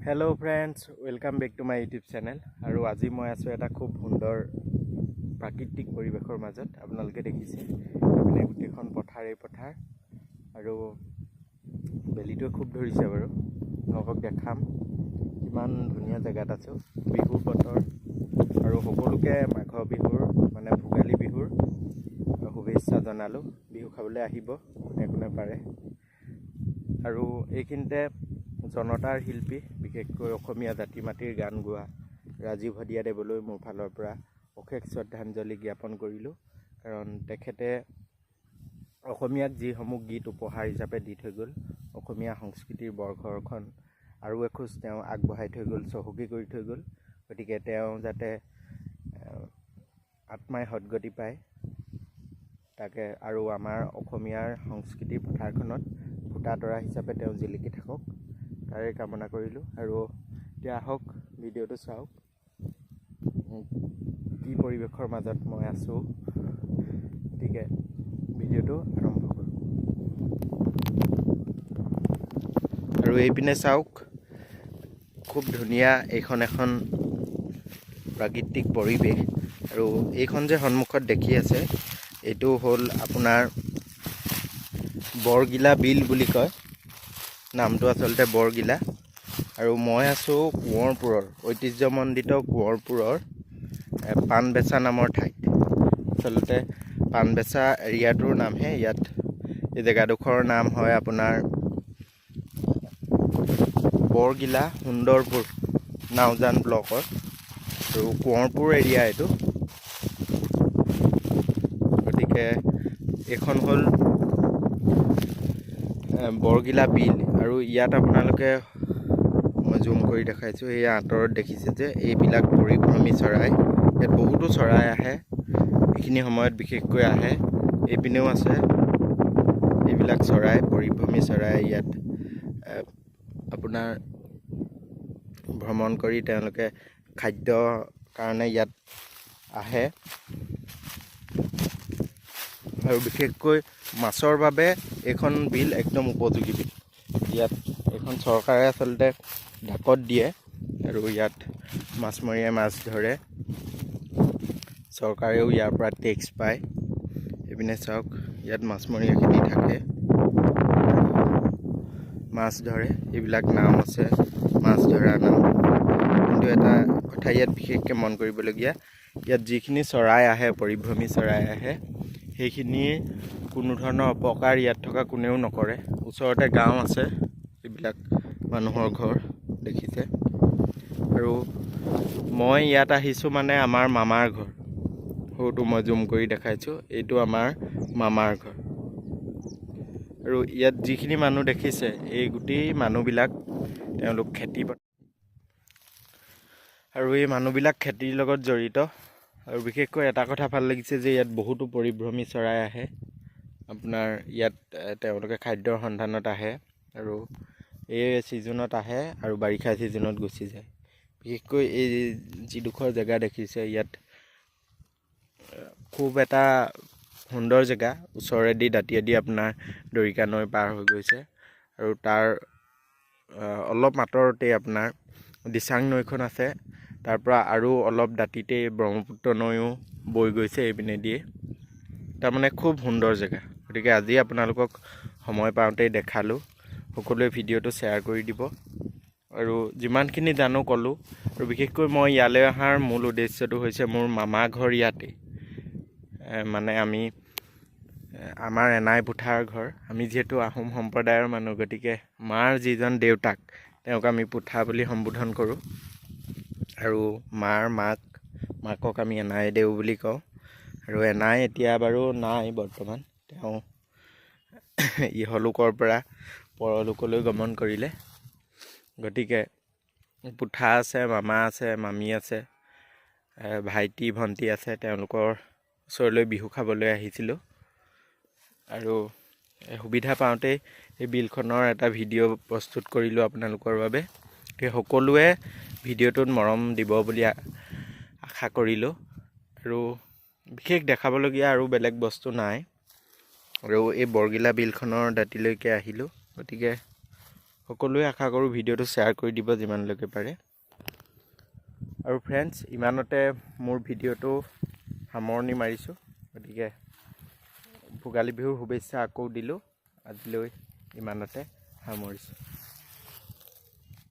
Hello friends, welcome back to my YouTube channel. और आज मैं आसो एटा खूब सुंदर प्राकृतिक परिवेशर मजत आपनालोके देखिसे इपिने गुटेखन पथारे पथार और बेलिटो खूब धरिसे बारु नকক देखाम किमान धुनिया जगात आछो। बिहुर बतर और सकलोके माघ बिहुर माने भोगाली बिहुर शुभेच्छा जनालो। बिहु खाबले आहिब कोने कोने पारे। और এইখিনিতে জনতাৰ শিল্পী বিশেষকৈ অসমীয়া জাতি মাটিৰ গান গোৱা ৰাজীৱ হদিয়াদেৱলৈ মোৰ ফালৰ পৰা অশেষ শ্ৰদ্ধাঞ্জলি জ্ঞাপন কৰিলোঁ। কাৰণ তেখেতে অসমীয়াক যিসমূহ গীত উপহাৰ হিচাপে দি থৈ গ'ল, অসমীয়া সংস্কৃতিৰ বৰঘৰখন আৰু এখোজ তেওঁ আগবঢ়াই থৈ গ'ল, চহকী কৰি থৈ গ'ল। গতিকে তেওঁ যাতে আত্মাই সদ্গতি পায় তাকে আৰু আমাৰ অসমীয়াৰ সংস্কৃতিৰ পথাৰখনত ফুটা তৰা হিচাপে তেওঁ জিলিকি থাকক তাৰে কামনা কৰিলোঁ। আৰু এতিয়া আহক ভিডিঅ'টো চাওক, কি পৰিৱেশৰ মাজত মই আছোঁ। গতিকে ভিডিঅ'টো আৰম্ভ কৰোঁ। আৰু এইপিনে চাওক, খুব ধুনীয়া এইখন এখন প্ৰাকৃতিক পৰিৱেশ। আৰু এইখন যে সন্মুখত দেখি আছে এইটো হ'ল আপোনাৰ বৰগিলা বিল বুলি কয়, নামটো আচলতে বৰগিলা। আৰু মই আছোঁ কোঁৱৰপুৰৰ ঐতিহ্যমণ্ডিত কোঁৱৰপুৰৰ পাণবেচা নামৰ ঠাইত। আচলতে পাণবেচা এৰিয়াটোৰ নামহে ইয়াত। এই জেগাডোখৰৰ নাম হয় আপোনাৰ বৰগিলা সুন্দৰপুৰ নাওজান ব্লকৰ আৰু কোঁৱৰপুৰ এৰিয়া এইটো। গতিকে এইখন হ'ল বৰগিলা বিল। আৰু ইয়াত আপোনালোকে মই জুম কৰি দেখাইছোঁ, এই আঁতৰত দেখিছে যে এইবিলাক পৰিভ্ৰমী চৰাই। ইয়াত বহুতো চৰাই আহে, এইখিনি সময়ত বিশেষকৈ আহে। এইপিনেও আছে এইবিলাক চৰাই, পৰিভ্ৰমী চৰাই ইয়াত আপোনাৰ ভ্ৰমণ কৰি তেওঁলোকে খাদ্যৰ কাৰণে ইয়াত আহে। আৰু বিশেষকৈ মাছৰ বাবে এইখন বিল একদম উপযোগী বিল। ইয়াত এইখন চৰকাৰে আচলতে ঢাকত দিয়ে আৰু ইয়াত মাছমৰীয়াই মাছ ধৰে, চৰকাৰেও ইয়াৰ পৰা টেক্স পায়। এইপিনে চাওক, ইয়াত মাছমৰীয়াখিনি থাকে, মাছ ধৰে। এইবিলাক নাও আছে, মাছ ধৰা নাও। কিন্তু এটা কথা ইয়াত বিশেষকৈ মন কৰিবলগীয়া, ইয়াত যিখিনি চৰাই আহে, পৰিভ্ৰমী চৰাই আহে, সেইখিনি কোনো ধৰণৰ অপকাৰ ইয়াত থকা কোনেও নকৰে। ওচৰতে গাঁও আছে, এইবিলাক মানুহৰ ঘৰ দেখিছে। আৰু মই ইয়াত আহিছোঁ মানে আমাৰ মামাৰ ঘৰ। সৰুটো মই জুম কৰি দেখাইছোঁ, এইটো আমাৰ মামাৰ ঘৰ। আৰু ইয়াত যিখিনি মানুহ দেখিছে এই গোটেই মানুহবিলাক তেওঁলোক আৰু এই মানুহবিলাক খেতিৰ লগত জড়িত। আৰু বিশেষকৈ এটা কথা ভাল লাগিছে যে ইয়াত বহুতো পৰিভ্ৰমী চৰাই আহে। আপোনাৰ ইয়াত তেওঁলোকে খাদ্যৰ সন্ধানত আহে আৰু এই ছিজনত আহে আৰু বাৰিষা ছিজনত গুচি যায়। বিশেষকৈ এই যিডোখৰ জেগা দেখিছে ইয়াত খুব এটা সুন্দৰ জেগা। ওচৰেদি দাঁতিয়েদি আপোনাৰ দৰিকা নৈ পাৰ হৈ গৈছে আৰু তাৰ অলপ আঁতৰতেই আপোনাৰ দিচাং নৈখন আছে। তাৰ পৰা আৰু অলপ দাঁতিতেই ব্ৰহ্মপুত্ৰ নৈও বৈ গৈছে এইপিনে দিয়ে। তাৰমানে খুব সুন্দৰ জেগা। গতিকে আজি আপোনালোকক সময় পাওঁতেই দেখালোঁ। সকলোৱে ভিডিঅ'টো শ্বেয়াৰ কৰি দিব। আৰু যিমানখিনি জানো ক'লোঁ। আৰু বিশেষকৈ মই ইয়ালৈ অহাৰ মূল উদ্দেশ্যটো হৈছে মোৰ মামা ঘৰ ইয়াতেই। মানে আমাৰ এনাই পুথাৰ ঘৰ। আমি যিহেতু আহোম সম্প্ৰদায়ৰ মানুহ, গতিকে মাৰ যিজন দেউতাক তেওঁক আমি পুথা বুলি সম্বোধন কৰোঁ। আৰু মাকক আমি এনাই দেউ বুলি কওঁ। আৰু এনাই এতিয়া বাৰু নাই বৰ্তমান, তেওঁ ইহলোকৰ পৰা পৰলোকলৈ গমন কৰিলে। গতিকে পুথা আছে, মামা আছে, মামী আছে, ভাইটি ভণ্টি আছে। তেওঁলোকৰ ওচৰলৈ বিহু খাবলৈ আহিছিলোঁ। আৰু সুবিধা পাওঁতেই এই বিলখনৰ এটা ভিডিঅ' প্ৰস্তুত কৰিলোঁ আপোনালোকৰ বাবে। গতিকে সকলোৱে ভিডিঅ'টোত মৰম দিব বুলি আশা কৰিলোঁ। আৰু বিশেষ দেখাবলগীয়া আৰু বেলেগ বস্তু নাই। আৰু এই বৰগিলা বিলখনৰ দাঁতিলৈকে আহিলোঁ। গতিকে সকলোৱে আশা কৰোঁ ভিডিঅ'টো শ্বেয়াৰ কৰি দিব যিমানলৈকে পাৰে। আৰু ফ্ৰেণ্ডছ, ইমানতে মোৰ ভিডিঅ'টো সামৰণি মাৰিছোঁ। গতিকে ভোগালী বিহুৰ শুভেচ্ছা আকৌ দিলোঁ। আজিলৈ ইমানতে সামৰিছোঁ।